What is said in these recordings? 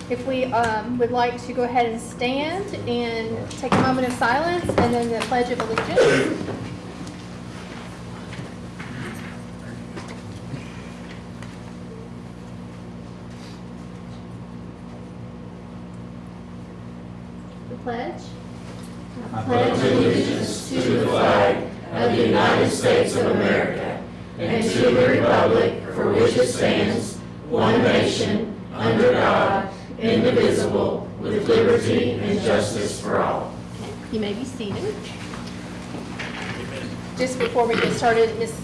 If we would like to go ahead and stand and take a moment of silence and then the Pledge of Allegiance. The pledge. I pledge allegiance to the flag of the United States of America and to the republic for which it stands, one nation, under God, indivisible, with liberty and justice for all. You may be seated. Just before we get started, Miss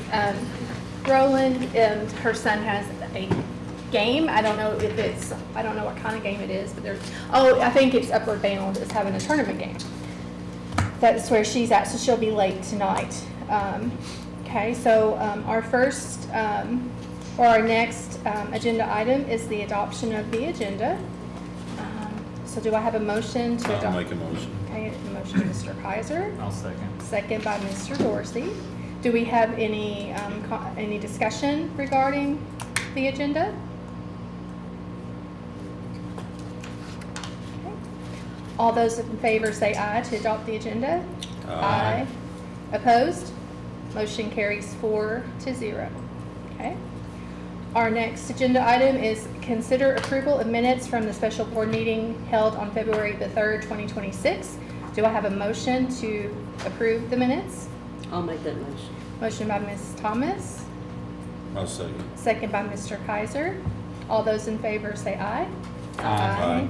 Rowland, her son has a game. I don't know what kind of game it is, but I think it's Upward Bound is having a tournament game. That's where she's at, so she'll be late tonight. Okay, so our first, or our next agenda item is the adoption of the agenda. So do I have a motion to adopt? I'll make a motion. Okay, a motion by Mr. Kaiser. I'll second. Second by Mr. Dorsey. Do we have any discussion regarding the agenda? Okay. All those in favor say aye to adopt the agenda. Aye. Opposed? Motion carries 4-0. Okay. Our next agenda item is consider approval of minutes from the special board meeting held on February the 3rd, 2026. Do I have a motion to approve the minutes? I'll make that motion. Motion by Ms. Thomas, I'll second. second by Mr. Kaiser. All those in favor say aye. Aye.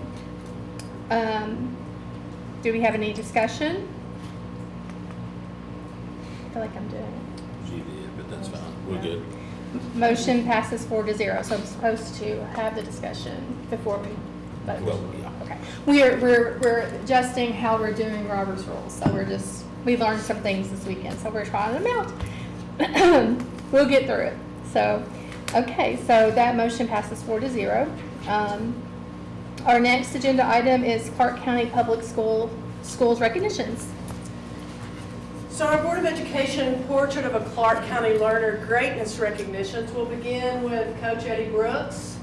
Do we have any discussion? I feel like I'm doing it. She did, but that's fine. We're good. Motion passes 4-0, so I'm supposed to have the discussion before we vote. Well, yeah. Okay. We're adjusting how we're doing Robert's rules, so we learned some things this weekend, so we're trying them out. We'll get through it. So, okay, so that motion passes 4-0. Our next agenda item is Clark County Public Schools recognitions. So our Board of Education Portrait of a Clark County Learner Greatness Recognitions will begin with Coach Eddie Brooks.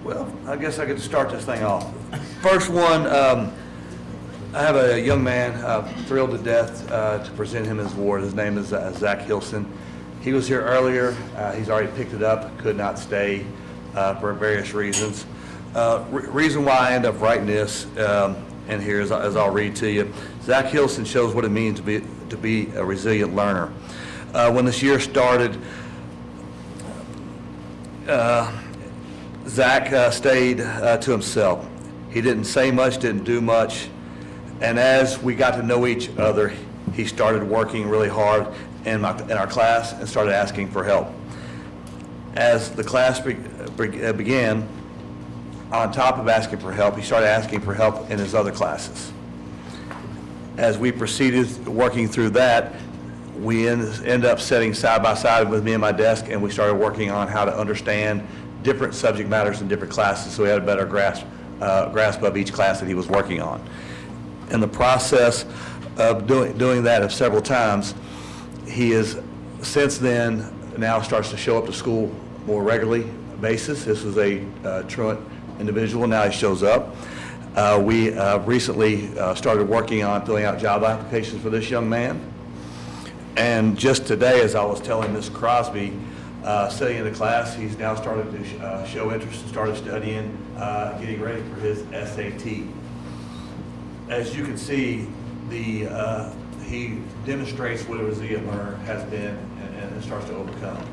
Well, I guess I get to start this thing off. First one, I have a young man, thrilled to death to present him his award. His name is Zach Hilson. He was here earlier. He's already picked it up, could not stay for various reasons. Reason why I end up writing this in here as I'll read to you. Zach Hilson shows what it means to be a resilient learner. When this year started, Zach stayed to himself. He didn't say much, didn't do much, and as we got to know each other, he started working really hard in our class and started asking for help. As the class began, on top of asking for help, he started asking for help in his other classes. As we proceeded working through that, we end up sitting side by side with me at my desk, and we started working on how to understand different subject matters in different classes, so we had a better grasp of each class that he was working on. In the process of doing that several times, he is since then now starts to show up to school more regularly basis. This is a truant individual. Now he shows up. We recently started working on filling out job applications for this young man. And just today, as I was telling Ms. Crosby, sitting in the class, he's now started to show interest and started studying, getting ready for his SAT. As you can see, he demonstrates what a resilient learner has been and starts to overcome.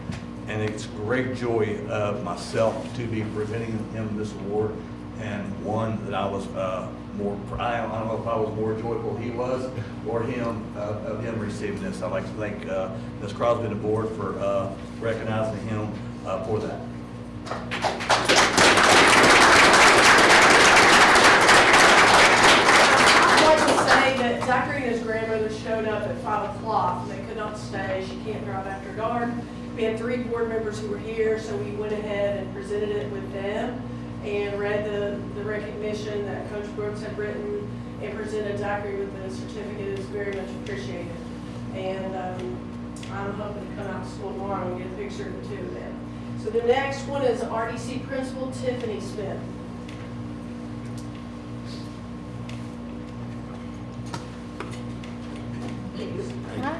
And it's great joy of myself to be presenting him this award, and one that I was I don't know if I was more joyful he was or him of him receiving this. I'd like to thank Ms. Crosby and the board for recognizing him for that. I'd like to say that Zachary and his grandmother showed up at 5 o'clock. They could not stay. She can't drive after dark. We had 3 board members who were here, so we went ahead and presented it with them and read the recognition that Coach Brooks had written and presented Zachary with the certificate. It was very much appreciated. And I'm hoping to come out to school tomorrow and get a picture of the two of them. So the next one is RDC Principal Tiffany Smith. Hi.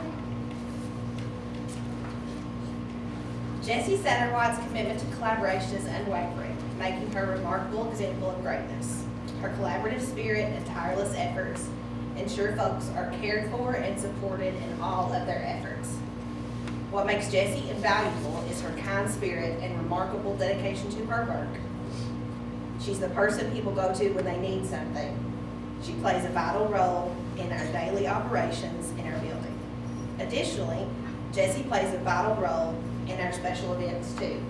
Jessie Satterwhite's commitment to collaboration is unwavering, making her a remarkable example of greatness. Her collaborative spirit and tireless efforts ensure folks are cared for and supported in all of their efforts. What makes Jessie invaluable is her kind spirit and remarkable dedication to her work. She's the person people go to when they need something. She plays a vital role in our daily operations in our building. Additionally, Jessie plays a vital role in our special events too.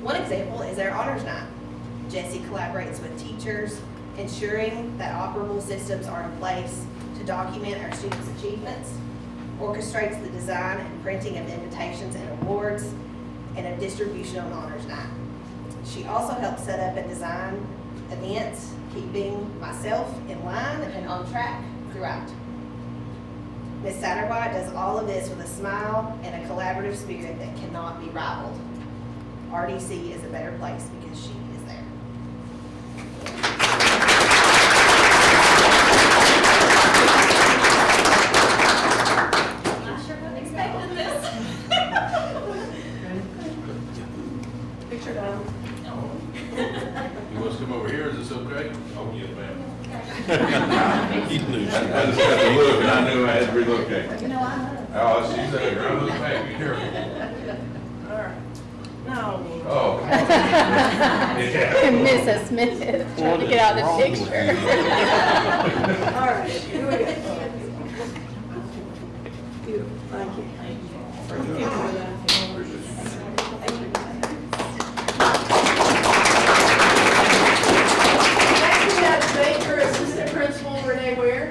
One example is our honors night. Jessie collaborates with teachers, ensuring that operable systems are in place to document our students' achievements, orchestrates the design and printing of invitations and awards, and a distribution on honors night. She also helps set up and design events, keeping myself in line and on track throughout. Ms. Satterwhite does all of this with a smile and a collaborative spirit that cannot be rivaled. RDC is a better place because she is there. Not sure who expected this. Picture done. You want us to come over here, is this okay? Oh, yes, ma'am. I just got the look and I knew I had to relocate. You know, I know. Oh, she's at a ground baby here. All right. No. Oh. Mrs. Smith, trying to get out of the picture. All right, here we go. Beautiful, thank you. Thank you for that. Next, we have Baker Assistant Principal Renee Ware.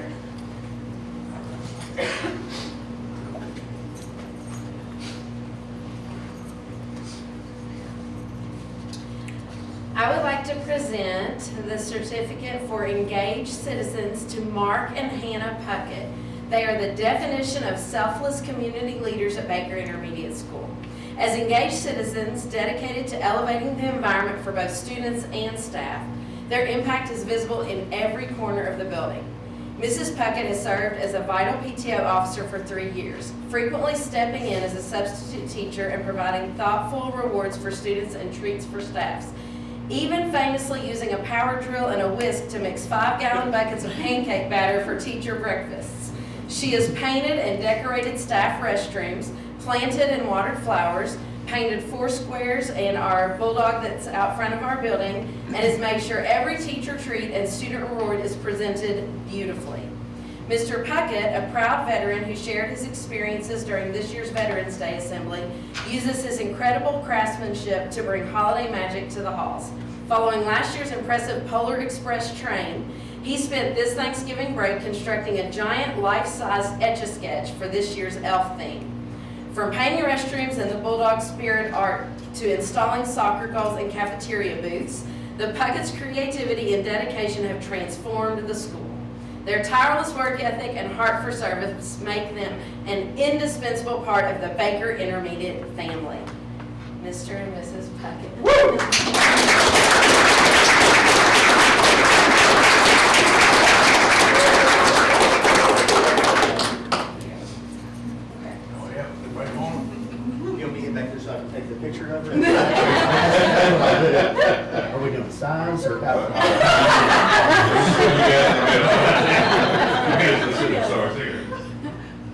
I would like to present the certificate for engaged citizens to Mark and Hannah Puckett. They are the definition of selfless community leaders at Baker Intermediate School. As engaged citizens dedicated to elevating the environment for both students and staff, their impact is visible in every corner of the building. Mrs. Puckett has served as a vital PTO officer for 3 years, frequently stepping in as a substitute teacher and providing thoughtful rewards for students and treats for staffs, even famously using a power drill and a whisk to mix 5-gallon buckets of pancake batter for teacher breakfasts. She has painted and decorated staff restrooms, planted and watered flowers, painted 4 squares and our bulldog that's out front of our building, and has made sure every teacher treat and student reward is presented beautifully. Mr. Puckett, a proud veteran who shared his experiences during this year's Veterans Day Assembly, uses his incredible craftsmanship to bring holiday magic to the halls. Following last year's impressive Polar Express train, he spent this Thanksgiving break constructing a giant life-size Etch-a-Sketch for this year's elf theme. From painting restrooms and the Bulldog Spirit art to installing soccer goals and cafeteria booths, the Puckett's creativity and dedication have transformed the school. Their tireless work ethic and heart for service make them an indispensable part of the Baker Intermediate family. Mr. and Mrs. Puckett. Oh, yeah, everybody home? You'll be back there so I can take the picture of it? Are we doing signs or how?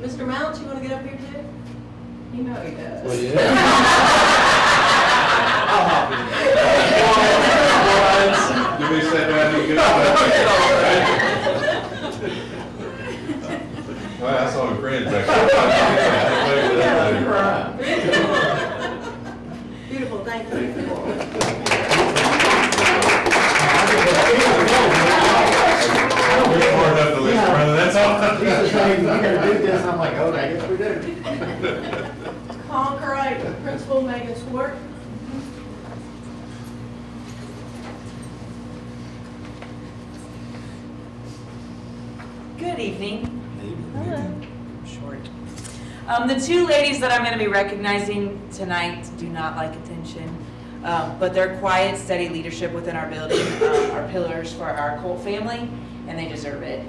Mr. Mount, you want to get up here too? You know he does. Well, yeah. I'll hop in. Did we say that you get up? Well, I saw my friends back there. Beautiful, thank you. Hard enough to listen, brother, that's all. He's just saying, you gotta do this, and I'm like, okay, I guess we do. Concord Principal Megan Swart. Good evening. Short. The two ladies that I'm going to be recognizing tonight do not like attention, but their quiet, steady leadership within our building are pillars for our cult family, and they deserve it.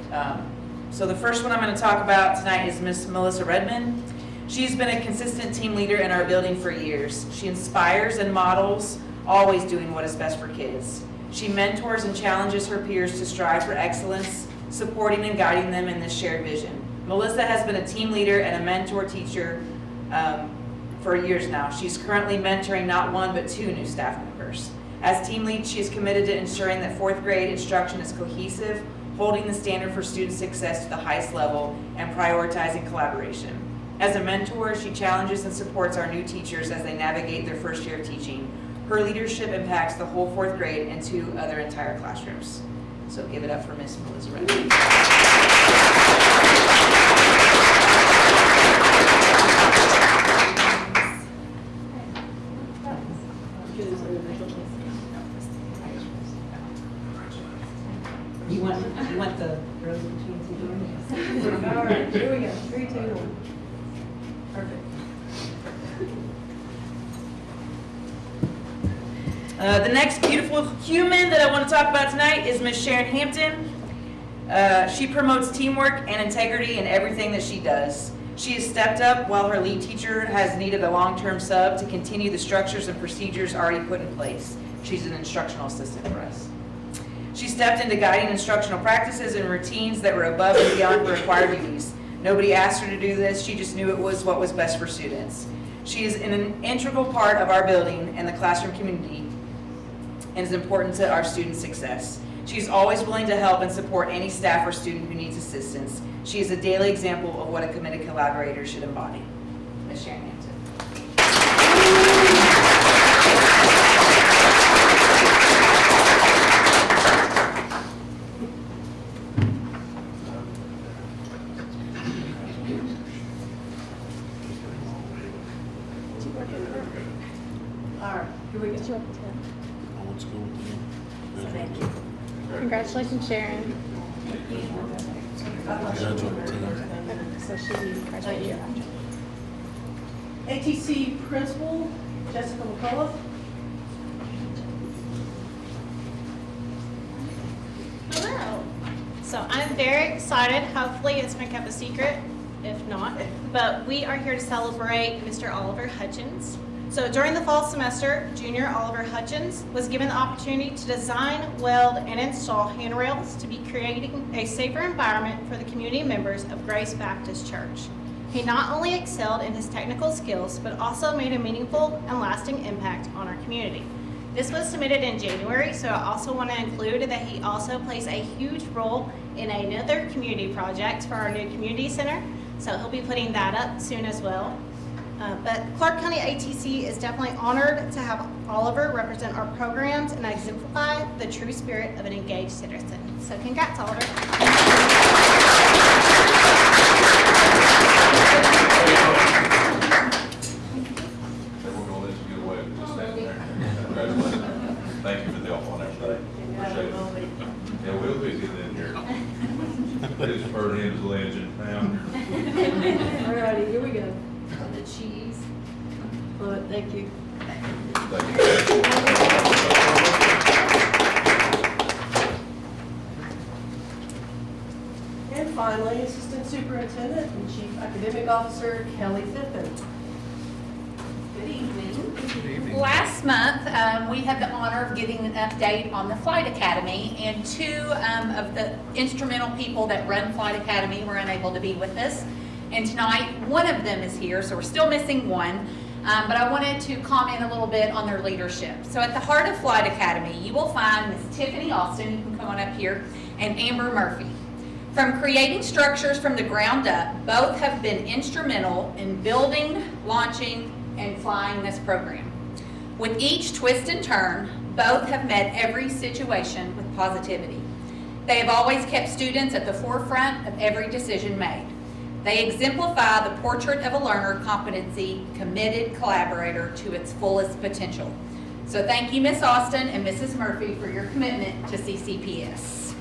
So the first one I'm going to talk about tonight is Miss Melissa Redmond. She's been a consistent team leader in our building for years. She inspires and models, always doing what is best for kids. She mentors and challenges her peers to strive for excellence, supporting and guiding them in this shared vision. Melissa has been a team leader and a mentor teacher for years now. She's currently mentoring not one but two new staff members. As team lead, she is committed to ensuring that fourth grade instruction is cohesive, holding the standard for student success to the highest level, and prioritizing collaboration. As a mentor, she challenges and supports our new teachers as they navigate their first year of teaching. Her leadership impacts the whole fourth grade and two other entire classrooms. So give it up for Miss Melissa Redmond. You want the rose between two? All right, here we go. 3, 2, 1. Perfect. The next beautiful human that I want to talk about tonight is Miss Sharon Hampton. She promotes teamwork and integrity in everything that she does. She has stepped up while her lead teacher has needed a long-term sub to continue the structures and procedures already put in place. She's an instructional assistant for us. She stepped into guiding instructional practices and routines that were above and beyond her required duties. Nobody asked her to do this, she just knew it was what was best for students. She is an integral part of our building and the classroom community and is important to our student success. She's always willing to help and support any staff or student who needs assistance. She is a daily example of what a committed collaborator should embody. Ms. Sharon Hampton. All right, here we go. I went to school with you. Thank you. Congratulations, Sharon. So she graduated year after. ATC Principal, Jessica McCullough. Hello. So I'm very excited. Hopefully it's been kept a secret, if not. But we are here to celebrate Mr. Oliver Hutchins. So during the fall semester, junior Oliver Hutchins was given the opportunity to design, weld, and install handrails to be creating a safer environment for the community members of Grace Baptist Church. He not only excelled in his technical skills, but also made a meaningful and lasting impact on our community. This was submitted in January, so I also want to include that he also plays a huge role in another community project for our new community center. So he'll be putting that up soon as well. But Clark County ATC is definitely honored to have Oliver represent our programs and exemplify the true spirit of an engaged citizen. So congrats, Oliver. We're gonna let you get away with just standing there. Congratulations. Thank you for the help on everything. Appreciate it. Yeah, we'll be getting in here. Pittsburgh is a legend now. All righty, here we go. The cheese. Love it, thank you. Thank you. And finally, Assistant Superintendent and Chief Academic Officer Kelly Fippen. Good evening. Last month, we had the honor of getting an update on the Flight Academy, and two of the instrumental people that run Flight Academy were unable to be with us. And tonight, one of them is here, so we're still missing one. But I wanted to comment a little bit on their leadership. So at the heart of Flight Academy, you will find Miss Tiffany Austin, you can come on up here, and Amber Murphy. From creating structures from the ground up, both have been instrumental in building, launching, and flying this program. With each twist and turn, both have met every situation with positivity. They have always kept students at the forefront of every decision made. They exemplify the portrait of a learner, competency, committed collaborator to its fullest potential. So thank you, Miss Austin and Mrs. Murphy, for your commitment to CCPS.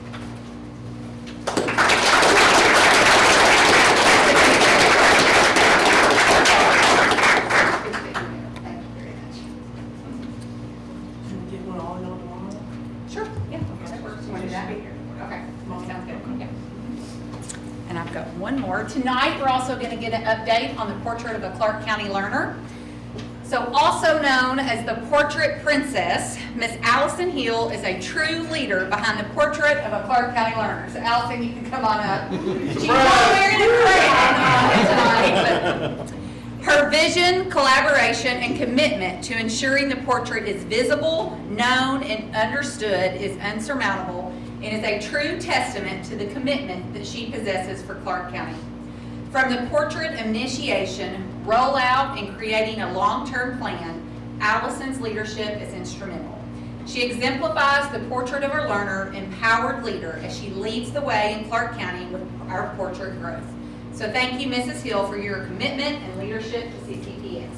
tonight, we're also going to get an update on the portrait of a Clark County learner. So also known as the Portrait Princess, Miss Allison Hill is a true leader behind the portrait of a Clark County learner. So Allison, you can come on up. She's not wearing a crown tonight, but her vision, collaboration, and commitment to ensuring the portrait is visible, known, and understood is unsurmountable and is a true testament to the commitment that she possesses for Clark County. From the portrait initiation, rollout, and creating a long-term plan, Allison's leadership is instrumental. She exemplifies the portrait of a learner, empowered leader as she leads the way in Clark County with our portrait growth. So thank you, Mrs. Hill, for your commitment and leadership to CCPS.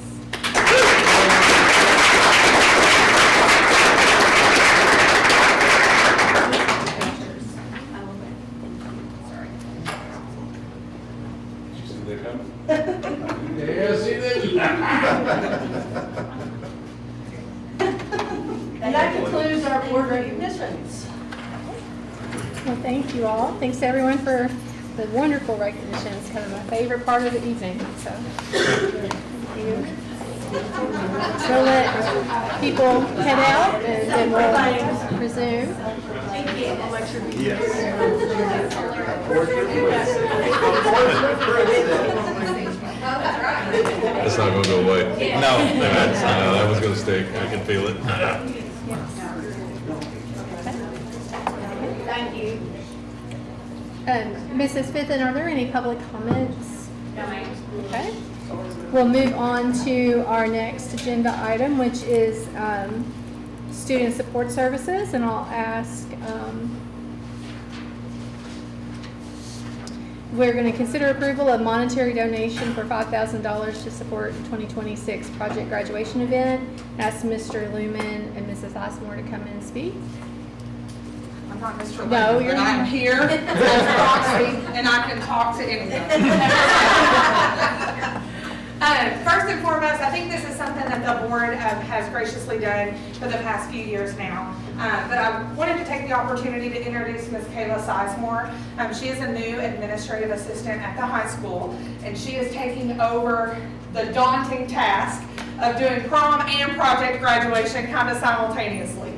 Yeah, see that? And that concludes our board recognitions. Well, thank you all. Thanks to everyone for the wonderful recognition. It's kind of my favorite part of the evening, so. Thank you. So let people head out and then we'll resume. That's not gonna go away. No. That was gonna stick, I can feel it. Thank you. Mrs. Fithen, are there any public comments? No, ma'am. Okay. We'll move on to our next agenda item, which is student support services, and I'll ask, we're going to consider approval of monetary donation for $5,000 to support the 2026 project graduation event. Ask Mr. Lumen and Mrs. Osmore to come in and speak. I'm not Mr. No, Lincoln, you're but I'm not. here as proxy, and I can talk to anyone. First and foremost, I think this is something that the board has graciously done for the past few years now. But I wanted to take the opportunity to introduce Ms. Kayla Sizemore. She is a new administrative assistant at the high school, and she is taking over the daunting task of doing prom and project graduation kind of simultaneously.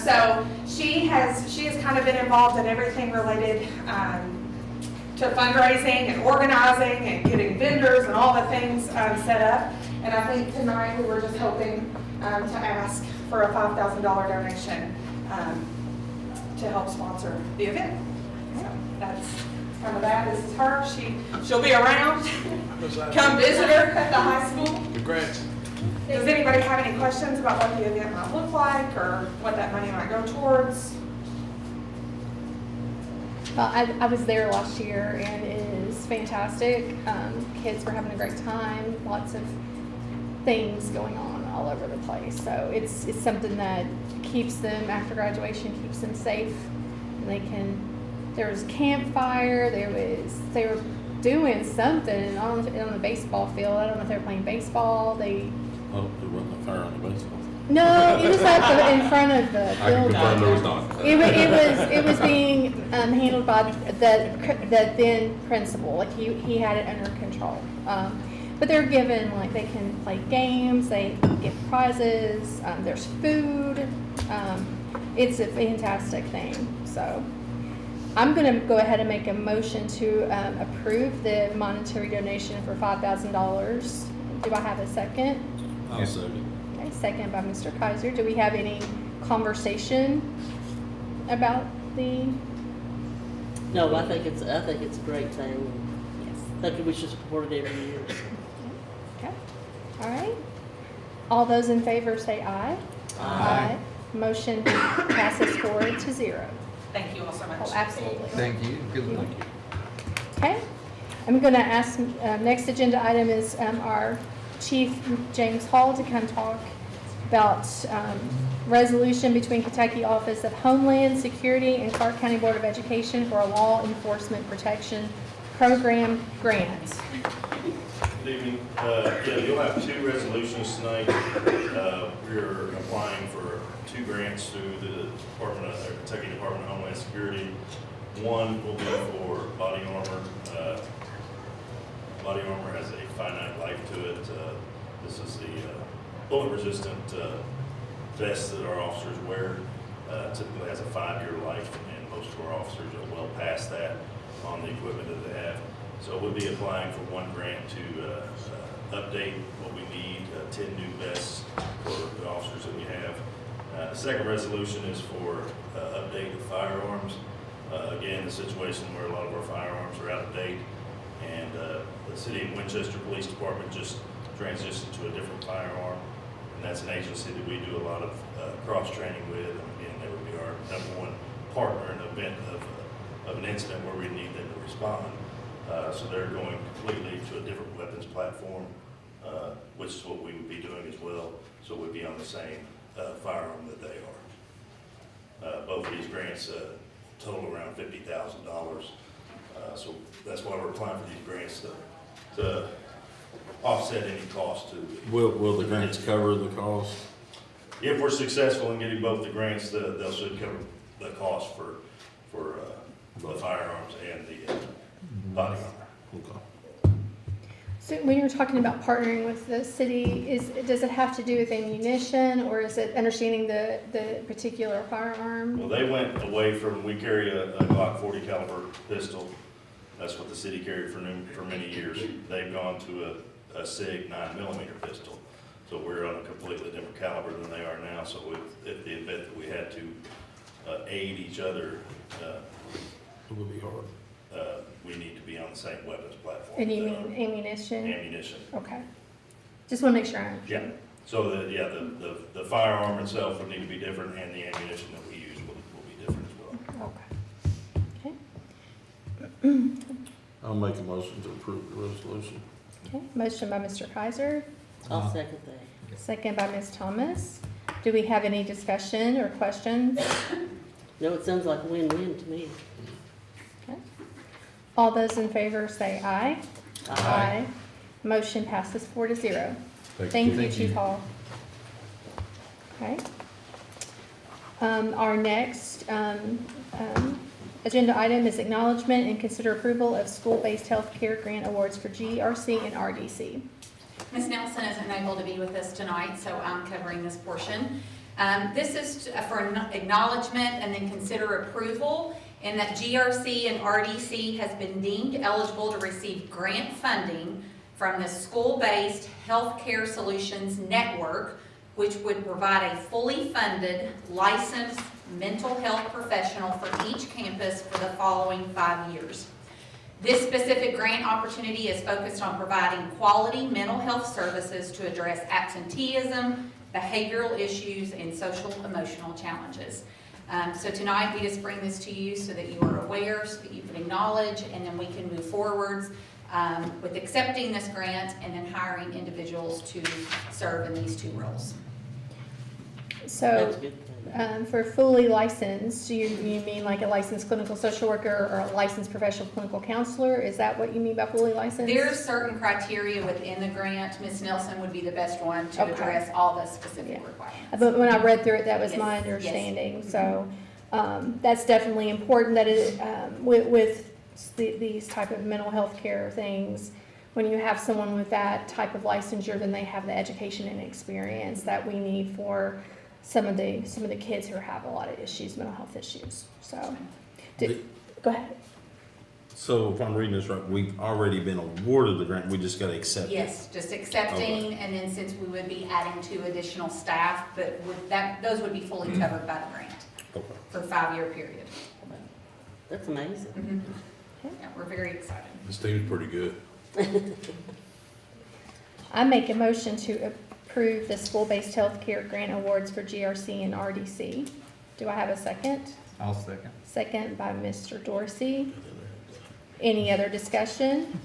So she has kind of been involved in everything related to fundraising and organizing and getting vendors and all the things set up. And I think tonight we were just hoping to ask for a $5,000 donation to help sponsor the event. So that's kind of that. This is her. She'll be around. Come visit her at the high school. Congrats. Does anybody have any questions about what the event might look like or what that money might go towards? Well, I was there last year and it is fantastic. Kids were having a great time, lots of things going on all over the place. So it's something that keeps them, after graduation, keeps them safe. And there was a campfire, they were doing something on the baseball field. I don't know if they were playing baseball. Oh, there wasn't a fire on the baseball. No, it was in front of the I can building. confirm there was not. It was being handled by the then principal. Like he had it under control. But they're given, like, they can play games, they get prizes, there's food. It's a fantastic thing. So I'm going to go ahead and make a motion to approve the monetary donation for $5,000. Do I have a second? I'll second. Okay, second by Mr. Kaiser. Do we have any conversation about the? No, I think it's a great thing. Yes. I think we should support it every year. Okay. All right. All those in favor say aye. Aye. Motion passes 4-0. Thank you all so much. Oh, absolutely. Thank you. Good luck. Okay. I'm going to ask, next agenda item is our Chief James Hall to come talk about resolution between Kentucky Office of Homeland Security and Clark County Board of Education for a law enforcement protection program grant. Good evening. You'll have two resolutions tonight. We're applying for two grants through the Kentucky Department of Homeland Security. One will be for body armor body armor has a finite life to it. This is the bullet-resistant vest that our officers wear. Typically has a 5-year life, and most of our officers are well past that on the equipment that they have. So we'll be applying for one grant to update what we need, 10 new vests for the officers that we have. The second resolution is for updated firearms. Again, the situation where a lot of our firearms are out of date, and the City of Winchester Police Department just transitioned to a different firearm, and that's an agency that we do a lot of cross-training with. And again, they would be our #1 partner in the event of an incident where we need them to respond. So they're going completely to a different weapons platform, which is what we would be doing as well. So we'd be on the same firearm that they are. Both of these grants total around $50,000. So that's why we're applying for these grants to offset any cost to. Will the grants cover the cost? If we're successful in getting both the grants, they'll should cover the cost for the firearms and the body armor. Okay. So when you're talking about partnering with the city, does it have to do with ammunition, or is it understanding the particular firearm? Well, they went away from, we carry a Glock 40 caliber pistol. That's what the city carried for many years. They've gone to a SIG 9mm pistol. So we're on a completely different caliber than they are now. So if the event that we had to aid each other, It would be hard. we need to be on the same weapons platform. And you mean ammunition? Ammunition. Okay. Just want to make sure I understand. Yeah. So the firearm itself would need to be different, and the ammunition that we use will be different as well. Okay. I'll make a motion to approve the resolution. Okay. Motion by Mr. Kaiser, I'll second that. second by Ms. Thomas. Do we have any discussion or questions? No, it sounds like a win-win to me. Okay. All those in favor say aye. Aye. Motion passes 4-0. Thank you, Chief Hall. Okay. Our next agenda item is acknowledgement and consider approval of school-based health care grant awards for GRC and RDC. Ms. Nelson isn't able to be with us tonight, so I'm covering this portion. This is for acknowledgement and then consider approval in that GRC and RDC has been deemed eligible to receive grant funding from the School-Based Healthcare Solutions Network, which would provide a fully funded, licensed mental health professional for each campus for the following 5 years. This specific grant opportunity is focused on providing quality mental health services to address absenteeism, behavioral issues, and social emotional challenges. So tonight, we just bring this to you so that you are aware, so that you can acknowledge, and then we can move forwards with accepting this grant and then hiring individuals to serve in these 2 roles. So, That's good. for fully licensed, do you mean like a licensed clinical social worker or a licensed professional clinical counselor? Is that what you mean by fully licensed? There's certain criteria within the grant. Ms. Nelson would be the best one to Okay. address all the specific requirements. But when I read through it, that was my Yes, yes. understanding. So that's definitely important that it, with these type of mental health care things, when you have someone with that type of licensure, then they have the education and experience that we need for some of the kids who have a lot of issues, mental health issues. So, go ahead. So if I'm reading this right, we've already been awarded the grant, we just gotta accept it? Yes, just accepting, Okay. and then since we would be adding 2 additional staff, but those would be fully covered by the grant Okay. for a 5-year period. That's amazing. Yeah, we're very excited. This team's pretty good. I make a motion to approve the school-based healthcare grant awards for GRC and RDC. Do I have a second? I'll second. Second by Mr. Dorsey. Any other discussion?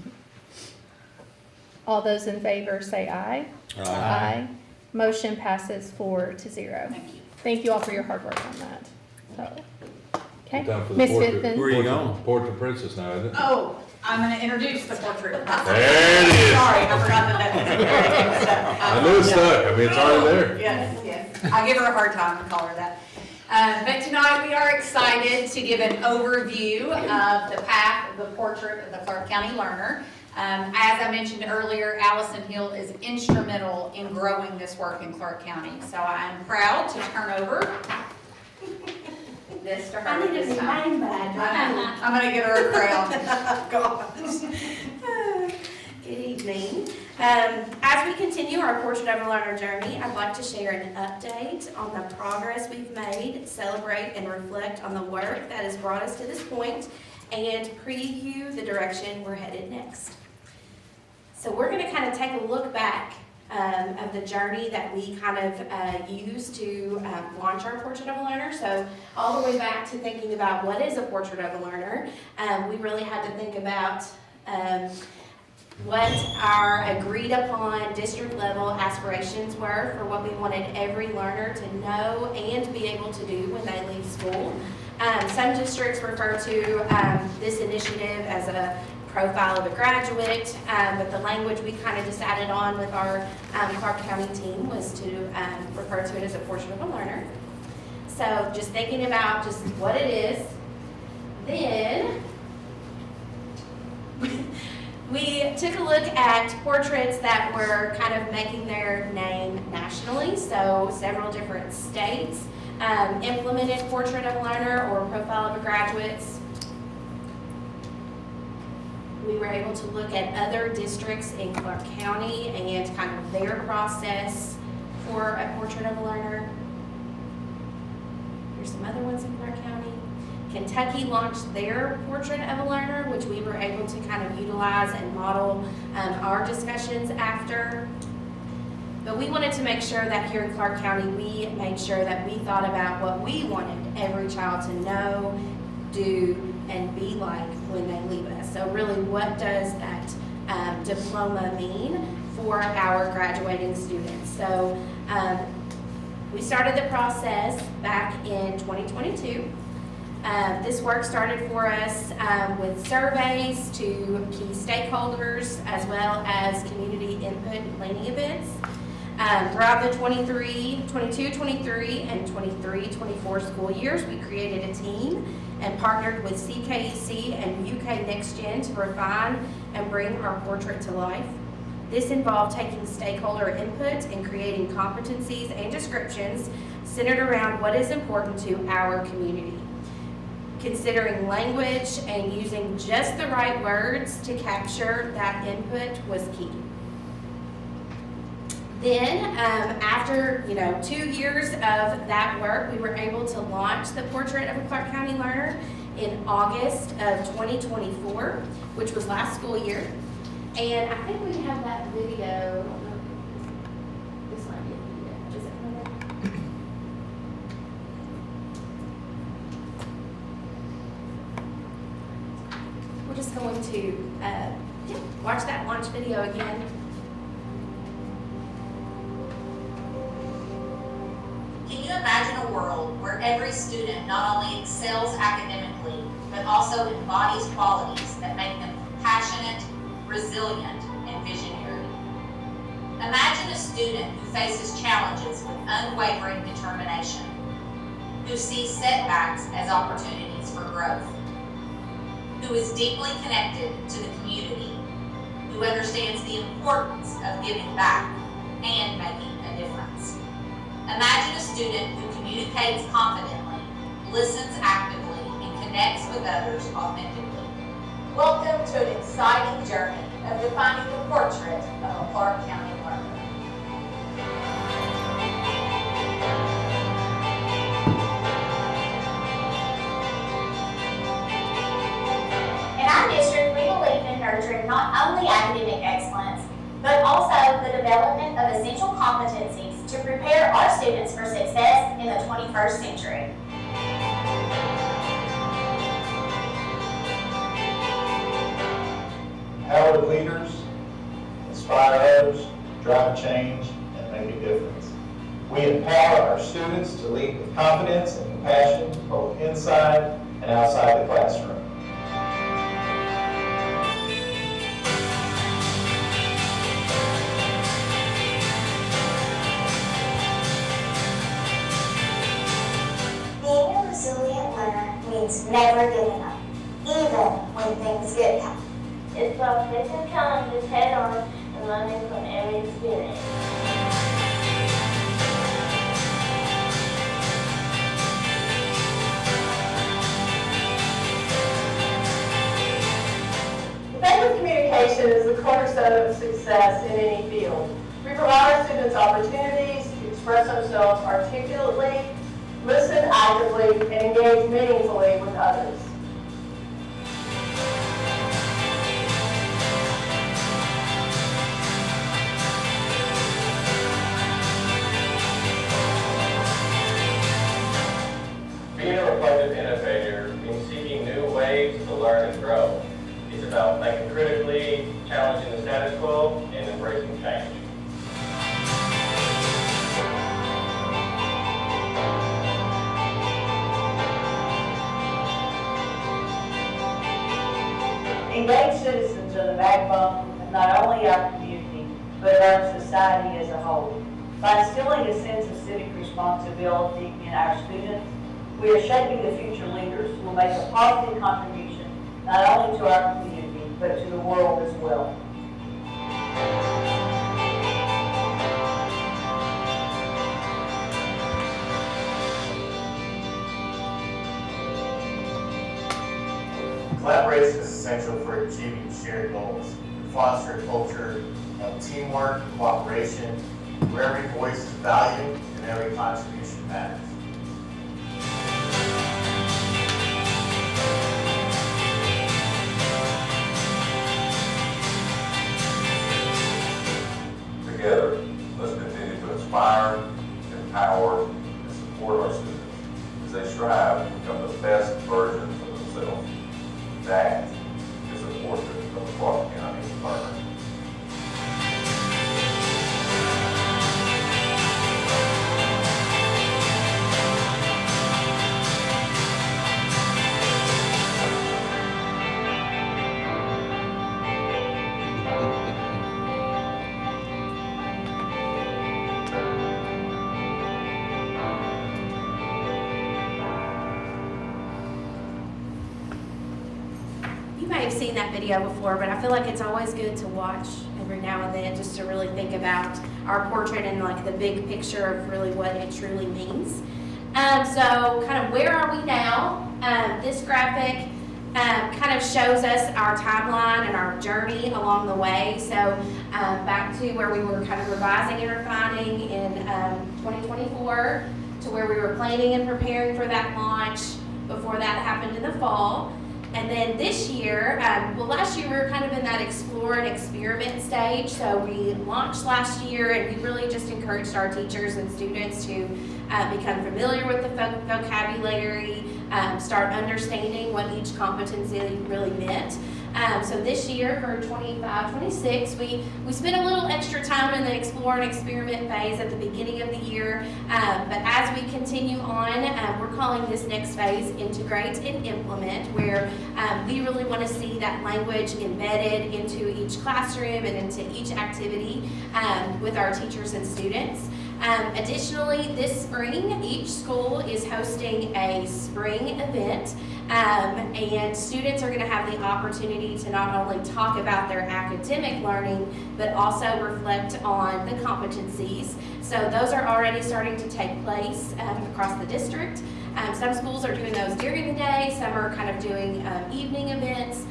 All those in favor say aye. Aye. Motion passes 4-0. Thank you. Thank you all for your hard work on that. So, okay. Time for the Ms. portrait. Fitton. Where are you going? Portrait princess now, isn't it? Oh, I'm going to introduce the portrait. There it is. Sorry, I forgot that. I knew it stuck. I mean, it's already there. Yes, yes. I give her a hard time to call her that. But tonight, we are excited to give an overview of the path of the portrait of the Clark County learner. As I mentioned earlier, Allison Hill is instrumental in growing this work in Clark County. So I am proud to turn over this to her. I need a this time. name badge. I'm gonna get her a crown. Gosh. Good evening. As we continue our Portrait of a Learner journey, I'd like to share an update on the progress we've made, celebrate and reflect on the work that has brought us to this point, and preview the direction we're headed next. So we're going to kind of take a look back of the journey that we kind of used to launch our Portrait of a Learner. So all the way back to thinking about what is a Portrait of a Learner, we really had to think about what our agreed upon district level aspirations were for what we wanted every learner to know and be able to do when they leave school. Some districts refer to this initiative as a profile of a graduate, but the language we kind of decided on with our Clark County team was to refer to it as a Portrait of a Learner. So just thinking about just what it is, then we took a look at portraits that were kind of making their name nationally, so several different states implemented Portrait of a Learner or Profile of a Graduates. We were able to look at other districts in Clark County and kind of their process for a Portrait of a Learner. Here's some other ones in Clark County. Kentucky launched their Portrait of a Learner, which we were able to kind of utilize and model our discussions after. But we wanted to make sure that here in Clark County, we made sure that we thought about what we wanted every child to know, do, and be like when they leave us. So really, what does that diploma mean for our graduating students? So we started the process back in 2022. This work started for us with surveys to key stakeholders as well as community input and planning events. Throughout the 22-23 and 23-24 school years, we created a team and partnered with CKEC and UK Next Gen to refine and bring our portrait to life. This involved taking stakeholder input and creating competencies and descriptions centered around what is important to our community. Considering language and using just the right words to capture that input was key. Then, after 2 years of that work, we were able to launch the Portrait of a Clark County Learner in August of 2024, which was last school year. And I think we have that video. I don't know if this might be a video. Is it coming up? We're just going to watch that launch video again. Can you imagine a world where every student not only excels academically, but also embodies qualities that make them compassionate, resilient, and visionary? Imagine a student who faces challenges with unwavering determination, who sees setbacks as opportunities for growth, who is deeply connected to the community, who understands the importance of giving back and making a difference. Imagine a student who communicates confidently, listens actively, and connects with others authentically. Welcome to an exciting journey of defining the portrait of a Clark County learner. In our district, we believe in nurturing not only academic excellence, but also the development of essential competencies to prepare our students for success in the 21st century. Empowered leaders inspire others, drive change, and make a difference. We empower our students to lead with confidence and compassion, both inside and outside the classroom. Being a resilient learner means never giving up, even when things get tough. It's the on facing challenges head on and learning from every experience. Effective communication is the cornerstone of success in any field. We provide our students opportunities to express themselves articulately, listen actively, and engage meaningfully with others. Being a reflective innovator means seeking new ways to learn and grow. It's about thinking critically, challenging the status quo, and embracing change. Engaged citizens are the backbone of not only our community, but of our society as a whole. By instilling a sense of civic responsibility in our students, we are shaping the future leaders who will make a positive contribution not only to our community, but to the world as well. Collaboration is essential for achieving shared goals. We foster a culture of teamwork and cooperation, where every voice is valued and every contribution matters. Together, let's continue to inspire, empower, and support our students as they strive to become the best versions of themselves. That is a portrait of a Clark County learner. You may have seen that video before, but I feel like it's always good to watch every now and then just to really think about our portrait and like the big picture of really what it truly means. So kind of where are we now? This graphic kind of shows us our timeline and our journey along the way. So back to where we were kind of revising and refining in 2024 to where we were planning and preparing for that launch before that happened in the fall. And then this year, well, last year we were kind of in that explore and experiment stage. So we launched last year and we really just encouraged our teachers and students to become familiar with the vocabulary, start understanding what each competency really meant. So this year for 25-26, we spent a little extra time in the explore and experiment phase at the beginning of the year. But as we continue on, we're calling this next phase integrate and implement, where we really want to see that language embedded into each classroom and into each activity with our teachers and students. Additionally, this spring, each school is hosting a spring event, and students are going to have the opportunity to not only talk about their academic learning, but also reflect on the competencies. So those are already starting to take place across the district. Some schools are doing those during the day, some are kind of doing evening events.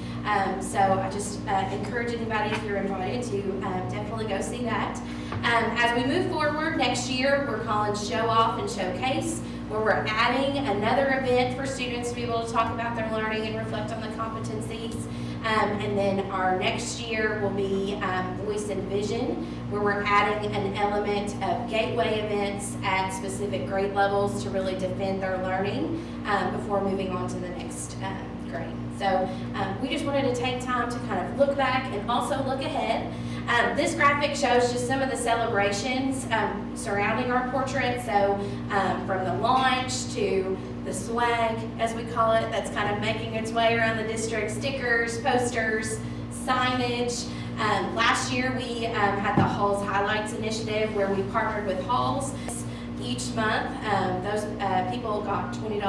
So I just encourage anybody, if you're invited, to definitely go see that. As we move forward next year, we're calling Show Off and Showcase, where we're adding another event for students to be able to talk about their learning and reflect on the competencies. And then our next year will be Voice and Vision, where we're adding an element of gateway events at specific grade levels to really defend their learning before moving on to the next grade. So we just wanted to take time to kind of look back and also look ahead. This graphic shows just some of the celebrations surrounding our portrait. So from the launch to the swag, as we call it, that's kind of making its way around the district, stickers, posters, signage. Last year we had the Halls Highlights Initiative, where we partnered with Halls. Each month, those people got $20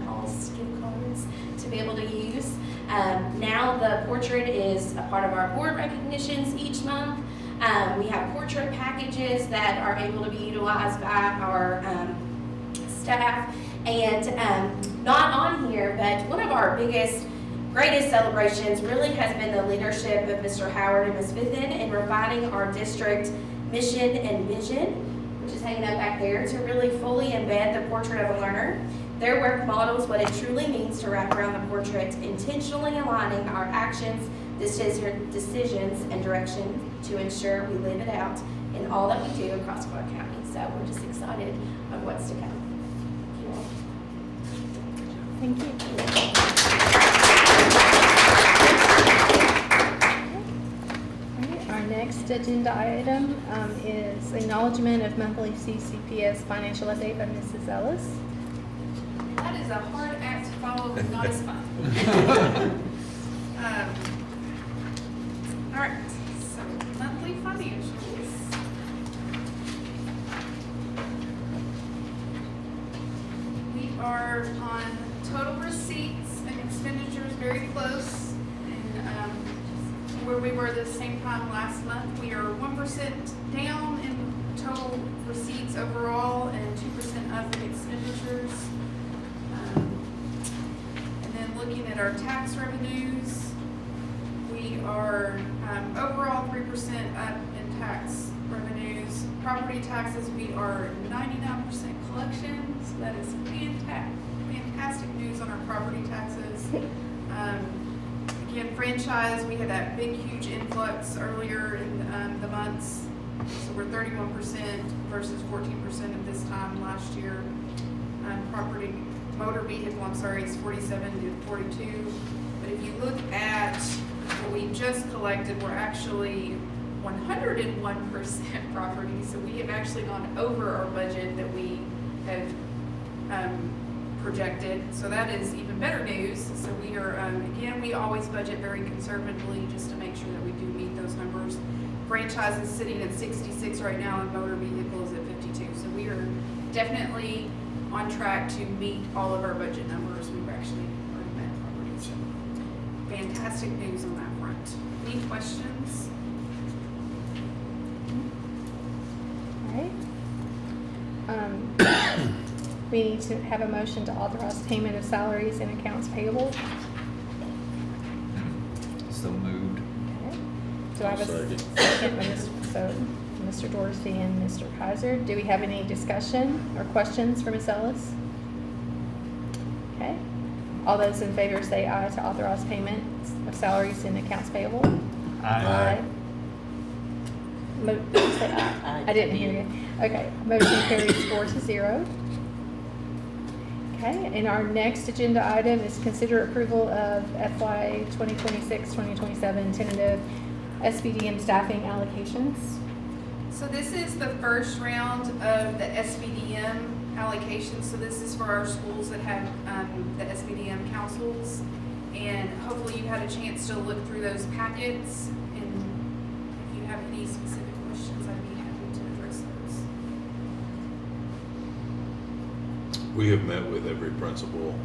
Halls gift cards to be able to use. Now the portrait is a part of our board recognitions each month. We have portrait packages that are able to be utilized by our staff. And not on here, but one of our greatest celebrations really has been the leadership of Mr. Howard and Ms. Fithen in refining our district mission and vision, which is hanging up back there, to really fully embed the portrait of a learner. Their work models what it truly means to wrap around the portrait, intentionally aligning our actions, decisions, and direction to ensure we live it out in all that we do across Clark County. So we're just excited of what's to come. Thank you. Alright, our next agenda item is acknowledgement of monthly CCPS financial update by Mrs. Ellis. That is a hard act to follow, but not as fun. All right, so monthly financials. We are on total receipts and expenditures very close, and where we were the same time last month. We are 1% down in total receipts overall and 2% up in expenditures. And then looking at our tax revenues, we are overall 3% up in tax revenues. Property taxes, we are 99% collection, so that is fantastic news on our property taxes. Again, franchise, we had that big, huge influx earlier in the months, so we're 31% versus 14% at this time last year. Motor vehicle, I'm sorry, is 47 to 42. But if you look at what we just collected, we're actually 101% property. So we have actually gone over our budget that we have projected. So that is even better news. So we are, again, we always budget very conservatively just to make sure that we do meet those numbers. Franchise is sitting at 66 right now, and motor vehicles at 52. So we are definitely on track to meet all of our budget numbers. We've actually already met property. So fantastic news on that front. Any questions? All right. We need to have a motion to authorize payment of salaries and accounts payable. So moved. Okay. Do I have a second by Mr. Dorsey and Mr. Kaiser? Do we have any discussion or questions for Ms. Ellis? Okay. All those in favor say aye to authorize payment of salaries and accounts payable. Aye. Say aye. I didn't hear you. Okay. Motion carries 4-0. Okay, and our next agenda item is consider approval of FY 2026-2027 tentative SBDM staffing allocations. So this is the first round of the SBDM allocations. So this is for our schools that have the SBDM councils. And hopefully you had a chance to look through those packets. And if you have any specific questions, I'd be happy to address those. We have met with every principal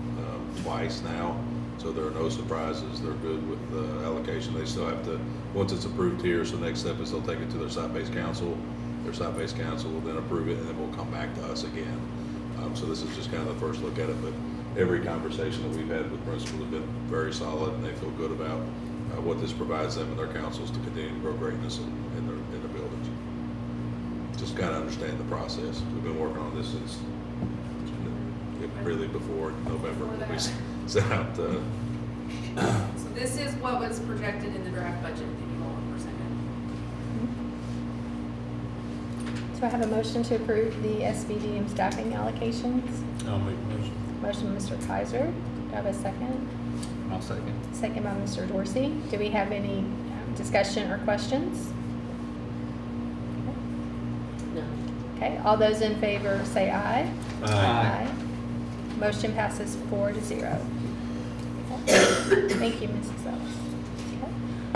twice now, so there are no surprises. They're good with the allocation. They still have to, once it's approved here, so the next step is they'll take it to their site-based council. Their site-based council will then approve it, and then we'll come back to us again. So this is just kind of the first look at it, but every conversation that we've had with principals have been very solid, and they feel good about what this provides them and their councils to continue to grow greatness in their buildings. Just kind of understand the process. We've been working on this since really before November when we set out. So this is what was projected in the draft budget that you all presented. Do I have a motion to approve the SBDM staffing allocations? I'll make a motion. Motion by Mr. Kaiser. Do I have a second? I'll second. Second by Mr. Dorsey. Do we have any discussion or questions? No. Okay, all those in favor say aye. Aye. Motion passes 4-0. Thank you, Mrs. Ellis.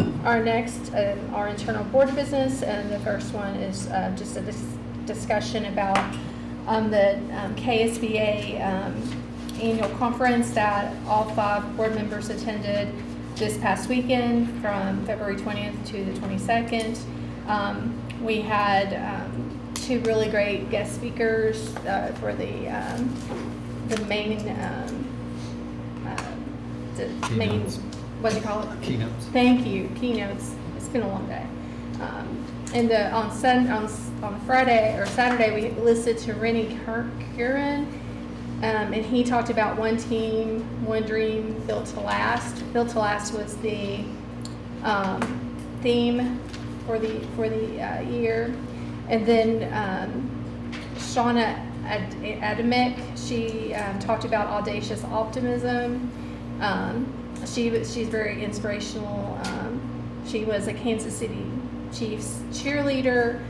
Okay. Our next, our internal board business, and the first one is just a discussion about the KSBA annual conference that all 5 board members attended. this past weekend from February 20th to the 22nd. We had 2 really great guest speakers for the main, what do you call it? Keynotes. Thank you, keynotes. It's been a long day. And on Friday or Saturday, we listened to Rennie Curran, and he talked about one team, one dream, built to last. Built to last was the theme for the year. And then Shauna Adamick, she talked about audacious optimism. She's very inspirational. She was a Kansas City Chiefs cheerleader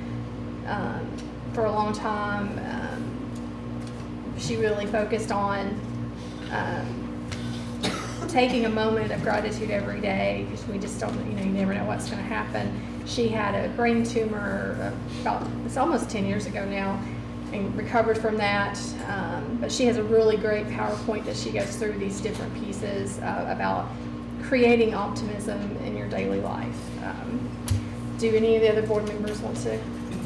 for a long time. She really focused on taking a moment of gratitude every day, because we just don't, you never know what's going to happen. She had a brain tumor it's almost 10 years ago now, and recovered from that. But she has a really great PowerPoint that she goes through these different pieces about creating optimism in your daily life. Do any of the other board members want to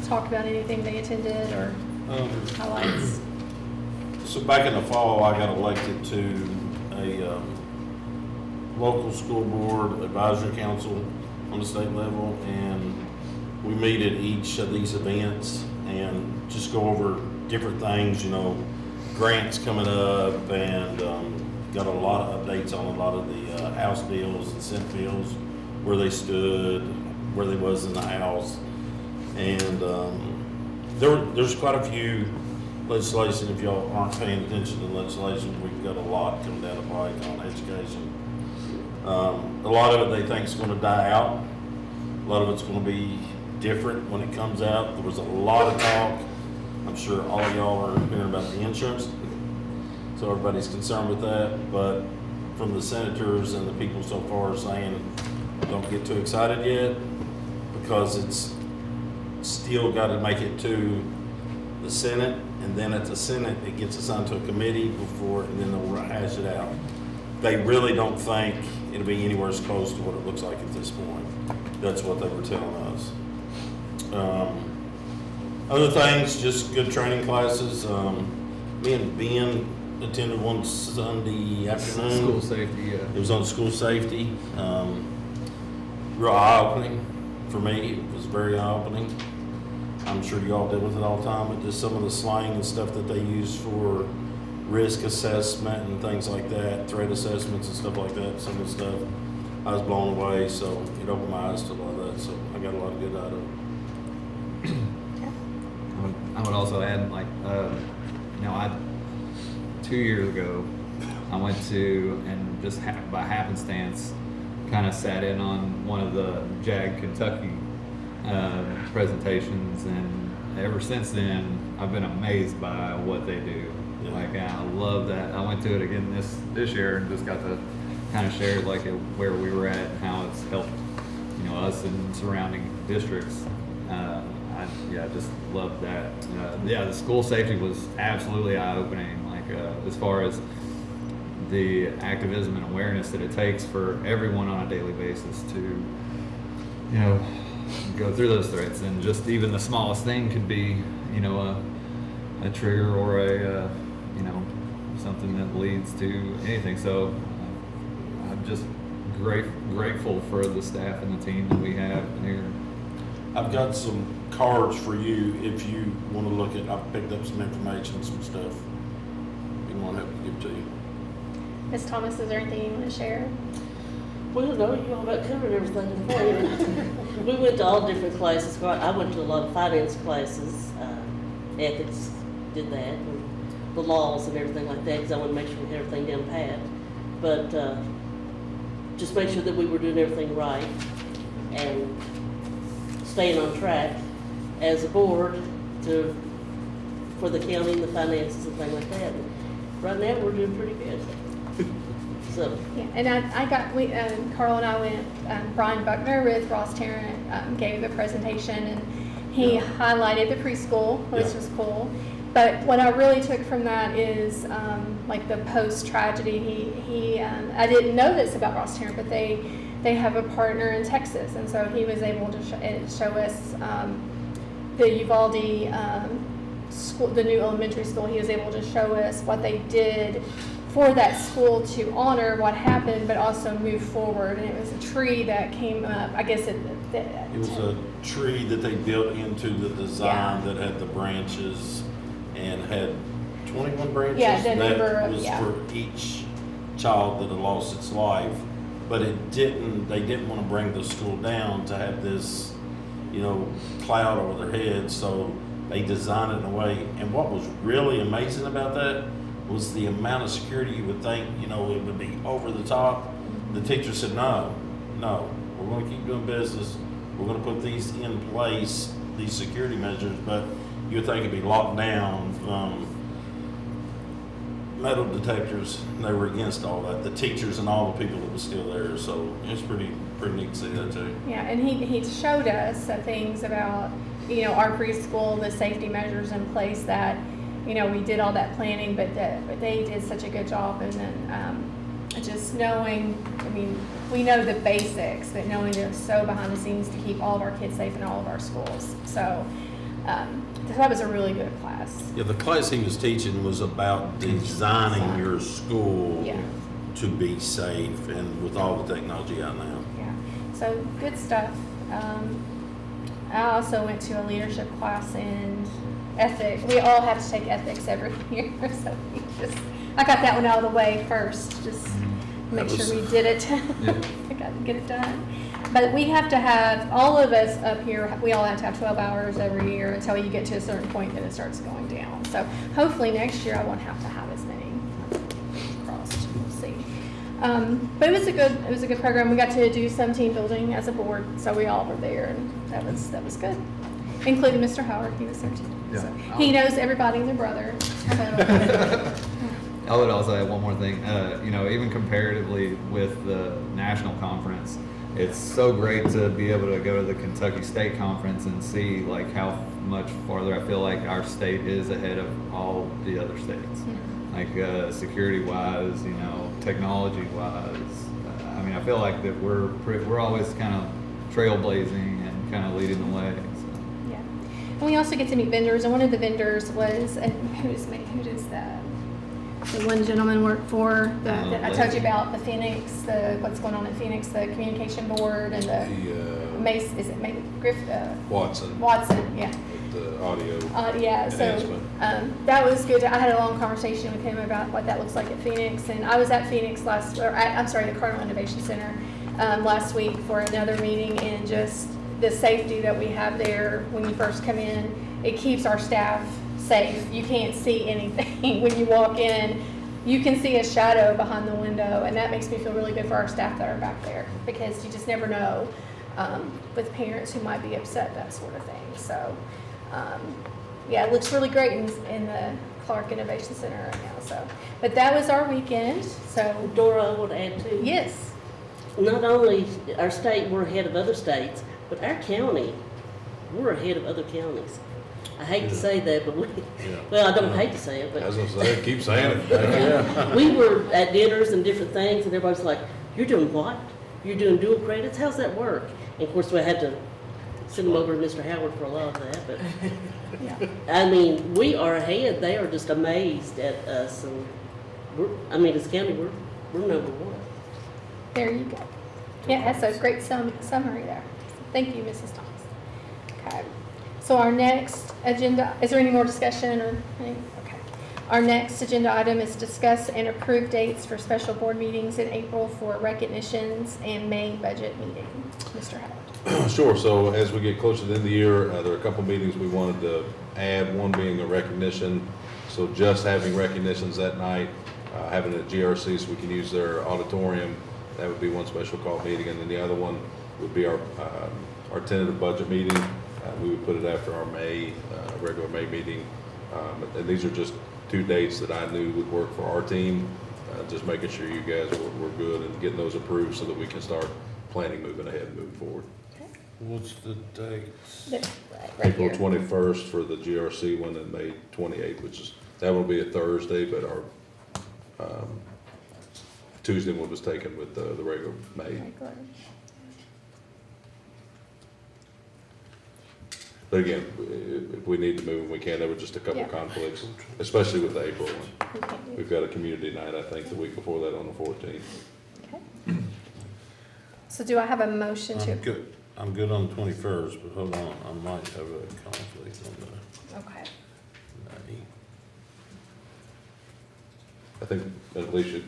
talk about anything they attended or highlights? So back in the fall, I got elected to a local school board advisory council on the state level, and we meet at each of these events and just go over different things, grants coming up, and got a lot of updates on a lot of the House bills and Senate bills, where they stood, where they was in the House. And there's quite a few legislation. If y'all aren't paying attention to legislation, we've got a lot coming down the pike on education. A lot of it they think is going to die out. A lot of it's going to be different when it comes out. There was a lot of talk. I'm sure all of y'all are hearing about the insurance, so everybody's concerned with that. But from the senators and the people so far saying, don't get too excited yet, because it's still got to make it to the Senate, and then at the Senate it gets assigned to a committee before, and then they'll hash it out. They really don't think it'll be anywhere as close to what it looks like at this point. That's what they were telling us. Other things, just good training classes. Me and Ben attended one Sunday afternoon. School safety, yeah. It was on school safety. Real eye-opening for me. It was very eye-opening. I'm sure you all deal with it all the time, but just some of the slang and stuff that they use for risk assessment and things like that, threat assessments and stuff like that, some of the stuff, I was blown away, so it opened my eyes to a lot of that, so I got a lot of good out of it. I would also add, 2 years ago, I went to, and just by happenstance, kind of sat in on one of the JAG Kentucky presentations, and ever since then, I've been amazed by what they do. Yeah. I love that. I went to it again this year and just got to kind of share where we were at and how it's helped, us in surrounding districts. I just love that. The school safety was absolutely eye-opening. As far as the activism and awareness that it takes for everyone on a daily basis to, go through those threats, and just even the smallest thing could be, a trigger or a, something that leads to anything. So I'm just grateful for the staff and the team that we have here. I've got some cards for you if you want to look at. I've picked up some information, some stuff. If you want to help me give to you. Ms. Thomas, is there anything you want to share? Well, no, you all about covered everything before you. We went to all different classes. I went to a lot of finance classes, ethics, did that, and the laws and everything like that, because I wanted to make sure we had everything down pat. But just make sure that we were doing everything right and staying on track as a board for the county and the finances and things like that. Right now, we're doing pretty good. So. Yeah, and Carl and I went, Brian Buckner with Ross Tarrant gave a presentation, and he highlighted the preschool, which was cool. But what I really took from that is, like the post-tragedy, I didn't know this about Ross Terran, but they have a partner in Texas, and so he was able to show us the Uvalde school, the new elementary school. He was able to show us what they did for that school to honor what happened, but also move forward. And it was a tree that came up, I guess it was a tree that they built into the design that had the branches and had 21 branches. Yeah, the number that of, was yeah. for each child that had lost its life. But they didn't want to bring the school down to have this, cloud over their heads. So they designed it in a way. And what was really amazing about that was the amount of security. You would think, it would be over the top. The teacher said, no, we're going to keep doing business. We're going to put these in place, these security measures, but you would think it'd be locked down. Metal detectors, they were against all that. The teachers and all the people that were still there. So it's pretty neat to see that too. Yeah, and he showed us things about, our preschool, the safety measures in place that, we did all that planning, but they did such a good job. And then just knowing, we know the basics, but knowing they're so behind the scenes to keep all of our kids safe in all of our schools. So that was a really good class. Yeah, the class he was teaching was about designing your school to be safe, and with all the technology out now. Yeah, so good stuff. I also went to a leadership class in ethics. We all have to take ethics every year, so I got that one out of the way first, just make sure we did it. I got to get it done. But we have to have, all of us up here, we all have to have 12 hours every year until you get to a certain point that it starts going down. So hopefully next year I won't have to have as many. Crossed, we'll see. But it was a good program. We got to do some team building as a board, so we all were there, and that was good. Including Mr. Howard, he was there too. Yeah. So he knows everybody and their brother. I would also add one more thing. Even comparatively with the national conference, it's so great to be able to go to the Kentucky State Conference and see like how much farther I feel like our state is ahead of all the other states. Mm-hmm. Like security-wise, technology-wise. I feel like that we're always kind of trailblazing and kind of leading the way. So. Yeah, and we also get to meet vendors, and one of the vendors was, who does that? The one gentleman worked for, that I told you about, the Phoenix, what's going on in Phoenix, the communication board, and the Mace, is it maybe Watson, yeah. the audio. Yeah, so that was good. I had a long conversation with him about what that looks like at Phoenix, and I was at Phoenix the Cardinal Innovation Center last week for another meeting, and just the safety that we have there when you first come in, it keeps our staff safe. You can't see anything when you walk in. You can see a shadow behind the window, and that makes me feel really good for our staff that are back there, because you just never know with parents who might be upset, that sort of thing. So it looks really great in the Clark Innovation Center right now. So, but that was our weekend. So Dora, I want to add too. Yes. Not only our state, we're ahead of other states, but our county, we're ahead of other counties. I hate to say that, but well, I don't hate to say it, but. I was gonna say, keep saying it. We were at dinners and different things, and everybody's like, "You're doing what? You're doing dual credits? How's that work?" And of course, we had to send them over to Mr. Howard for a lot of that, but we are ahead. They are just amazed at us, and as a county, we're number one. There you go. Yeah, that's a great summary there. Thank you, Mrs. Thomas. Okay. So our next agenda, is there any more discussion or anything? Okay. Our next agenda item is discuss and approve dates for special board meetings in April for recognitions and May budget meeting. Mr. Howard. Sure. So as we get closer to the end of the year, there are a couple meetings we wanted to add, one being a recognition. So just having recognitions that night, having a GRC so we can use their auditorium. That would be one special call meeting, and then the other one would be our tentative budget meeting. We would put it after our regular May meeting. And these are just two dates that I knew would work for our team. Just making sure you guys were good and getting those approved so that we can start planning moving ahead and moving forward. Okay. What's the dates? Right April here. 21st for the GRC one, and May 28th, which is, that will be a Thursday, but our Tuesday one was taken with the regular May. Regular. But again, if we need to move, we can. There were just a couple Yeah. conflicts, especially with the April one. We can't do- We've got a community night, I think, the week before that on the 14th. Okay. So do I have a motion to? I'm good on the 21st, but hold on, I might have a conflict on Okay. the 9th. I think, Alicia,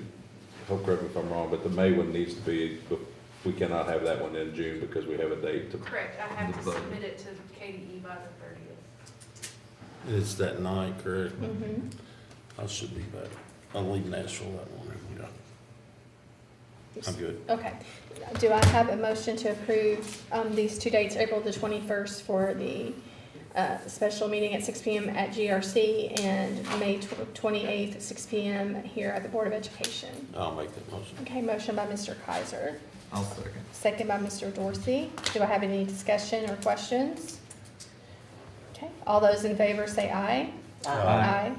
help correct me if I'm wrong, but the May one needs to be, but we cannot have that one in June because we have a date to. Correct, I have to The budget. submit it to KDE by the 30th. It's that night, correct? Mm-hmm. I should be back. I'll leave Nashville that morning, yeah. I'm good. Okay. Do I have a motion to approve these two dates, April the 21st for the special meeting at 6 p.m. at GRC and May 28th at 6 p.m. here at the Board of Education? I'll make that motion. Okay, motion by Mr. Kaiser, I'll second. second by Mr. Dorsey. Do I have any discussion or questions? Okay, all those in favor say aye. Aye.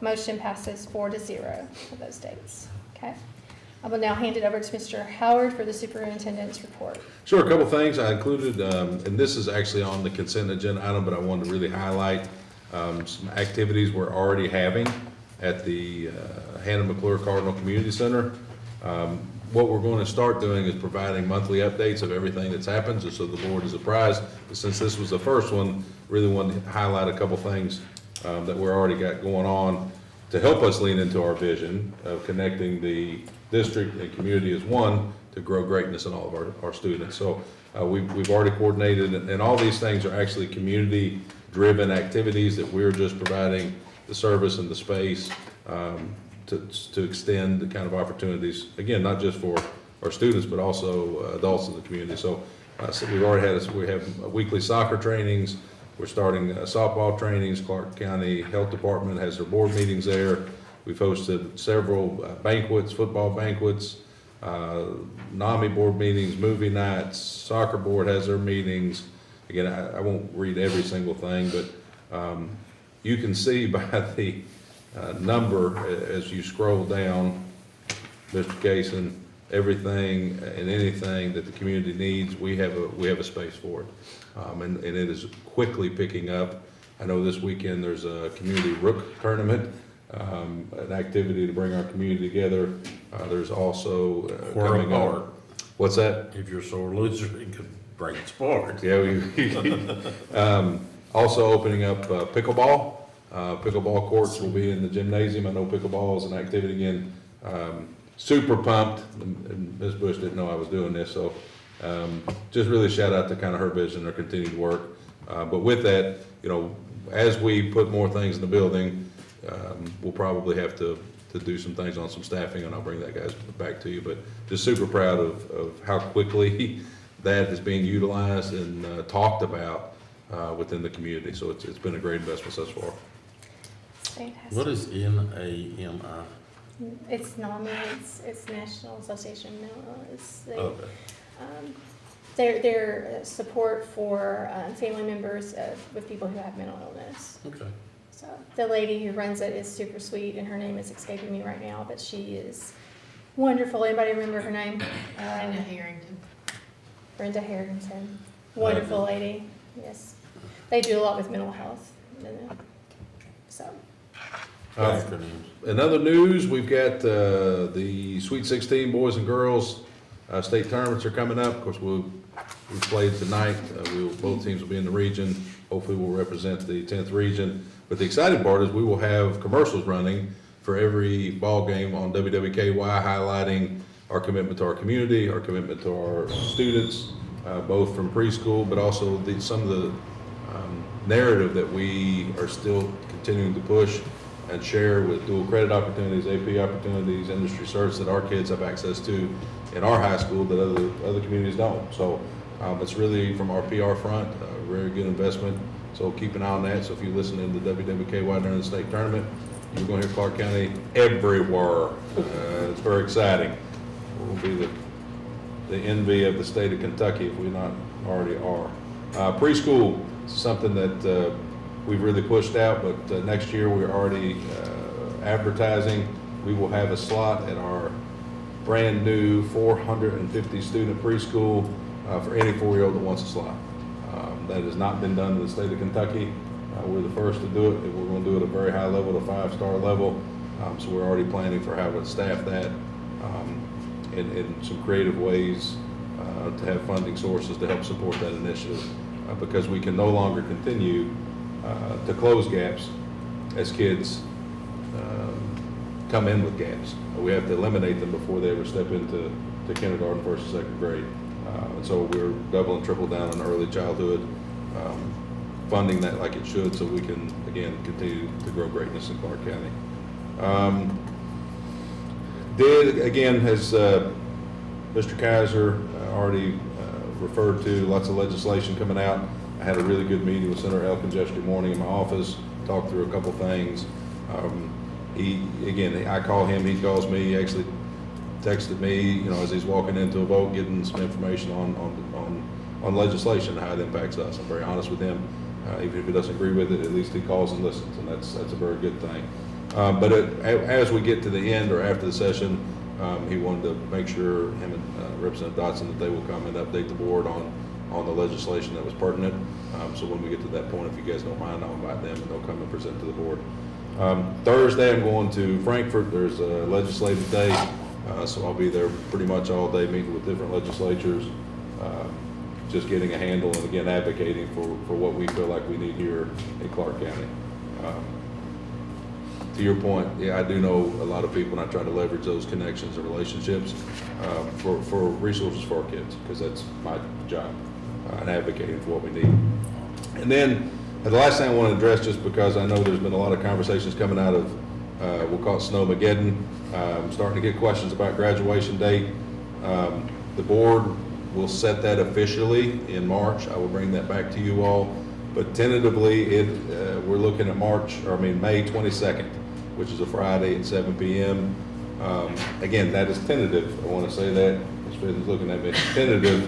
Motion passes 4-0 for those dates. Okay. I will now hand it over to Mr. Howard for the superintendent's report. Sure, a couple things I included, and this is actually on the consent agenda item, but I wanted to really highlight some activities we're already having at the Hannah McClure Cardinal Community Center. What we're going to start doing is providing monthly updates of everything that's happened, just so the board is apprised. But since this was the first one, really wanted to highlight a couple things that we're already got going on to help us lean into our vision of connecting the district and community as one to grow greatness in all of our students. So we've already coordinated, and all these things are actually community-driven activities that we're just providing the service and the space to extend the kind of opportunities, again, not just for our students, but also adults in the community. So we have weekly soccer trainings. We're starting softball trainings. Clark County Health Department has their board meetings there. We've hosted several banquets, football banquets, NAMI board meetings, movie nights, soccer board has their meetings. Again, I won't read every single thing, but you can see by the number as you scroll down, Mr. Cason, everything and anything that the community needs, we have a space for it. And it is quickly picking up. I know this weekend there's a community rook tournament, an activity to bring our community together. There's also coming up. What's that? If you're a sore loser, you could bring sport. Yeah, also opening up pickleball. Pickleball courts will be in the gymnasium. I know pickleball is an activity again. Super pumped, and Ms. Bush didn't know I was doing this, so just really shout out to kind of her vision, her continued work. But with that, as we put more things in the building, we'll probably have to do some things on some staffing, and I'll bring that guys back to you. But just super proud of how quickly that is being utilized and talked about within the community. So it's been a great investment thus far. Fantastic. What is NAMI? It's NAMI, it's National Association of Mental Illness. Okay. Their support for family members with people who have mental illness. Okay. So the lady who runs it is super sweet, and her name is escaping me right now, but she is wonderful. Anybody remember her name? Brenda Harrington. Brenda Harrington. Wonderful lady, yes. They do a lot with mental health. So. In other news, we've got the Sweet 16 boys and girls state tournaments are coming up. Of course, we've played tonight. Both teams will be in the region. Hopefully, we'll represent the 10th region. But the exciting part is we will have commercials running for every ball game on WWKY, highlighting our commitment to our community, our commitment to our students, both from preschool, but also some of the narrative that we are still continuing to push and share with dual credit opportunities, AP opportunities, industry certs that our kids have access to in our high school that other communities don't. So it's really, from our PR front, a very good investment. So keep an eye on that. So if you listen in the WWKY during the state tournament, you're going to hear Clark County everywhere. It's very exciting. We'll be the envy of the state of Kentucky if we not already are. Preschool is something that we've really pushed out, but next year we're already advertising. We will have a slot at our brand new 450 student preschool for any 4-year-old that wants a slot. That has not been done in the state of Kentucky. We're the first to do it, and we're going to do it at a very high level, a 5-star level. So we're already planning for how to staff that in some creative ways to have funding sources to help support that initiative, because we can no longer continue to close gaps as kids come in with gaps. We have to eliminate them before they ever step into kindergarten, first and second grade. And so we're double and triple down on early childhood, funding that like it should, so we can, again, continue to grow greatness in Clark County. As Mr. Kaiser already referred to, lots of legislation coming out. I had a really good meeting with Senator Elkins yesterday morning in my office, talked through a couple things. I call him, he calls me. He actually texted me, as he's walking into a vote, getting some information on legislation, how it impacts us. I'm very honest with him. Even if he doesn't agree with it, at least he calls and listens, and that's a very good thing. But as we get to the end or after the session, he wanted to make sure him and Representative Dotson that they will come and update the board on the legislation that was pertinent. So when we get to that point, if you guys don't mind, I'll invite them and they'll come and present to the board. Thursday, I'm going to Frankfurt. There's a legislative day, so I'll be there pretty much all day meeting with different legislatures, just getting a handle and again advocating for what we feel like we need here in Clark County. To your point, yeah, I do know a lot of people, and I try to leverage those connections and relationships for resources for our kids, because that's my job, and advocating for what we need. And then the last thing I want to address, just because I know there's been a lot of conversations coming out of, we'll call it Snowmageddon, starting to get questions about graduation date. The board will set that officially in March. I will bring that back to you all. But tentatively, we're looking at May 22nd, which is a Friday at 7 p.m. Again, that is tentative. I want to say that. Ms. Smith is looking at me. It's tentative,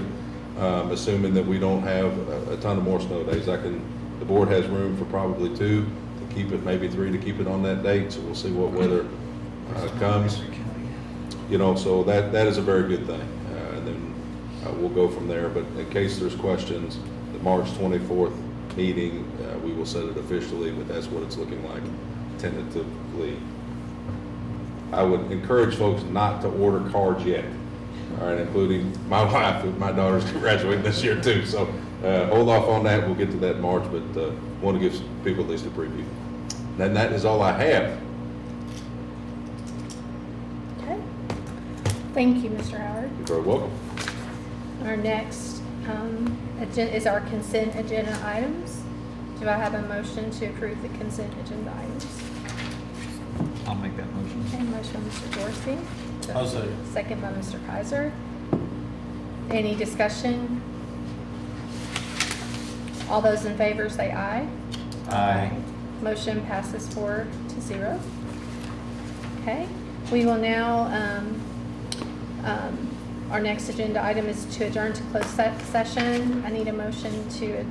assuming that we don't have a ton of more snow days. The board has room for probably 2 to keep it, maybe 3 to keep it on that date. So we'll see what weather comes. So that is a very good thing. And then we'll go from there. But in case there's questions, the March 24th meeting, we will set it officially, but that's what it's looking like tentatively. I would encourage folks not to order cards yet, all right, including my wife, my daughter's graduating this year too, so hold off on that. We'll get to that in March, but want to give people at least a preview. And that is all I have. Okay. Thank you, Mr. Howard. You're very welcome. Our next is our consent agenda items. Do I have a motion to approve the consent agenda items? I'll make that motion. Okay, motion by Mr. Dorsey. I'll second. Second by Mr. Kaiser. Any discussion? All those in favor say aye. Aye. Motion passes 4-0. Okay, we will now, our next agenda item is to adjourn to closed session. I need a motion to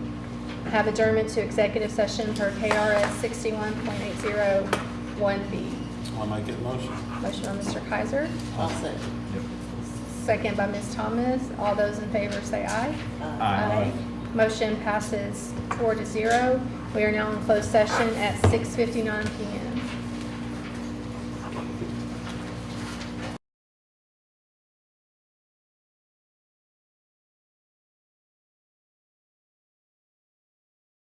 have adjournment to executive session per KRS 61.801B. I'll make that motion. Motion by Mr. Kaiser, I'll say. second by Ms. Thomas. All those in favor say aye. Aye. Motion passes 4-0. We are now in closed session at 6:59 p.m.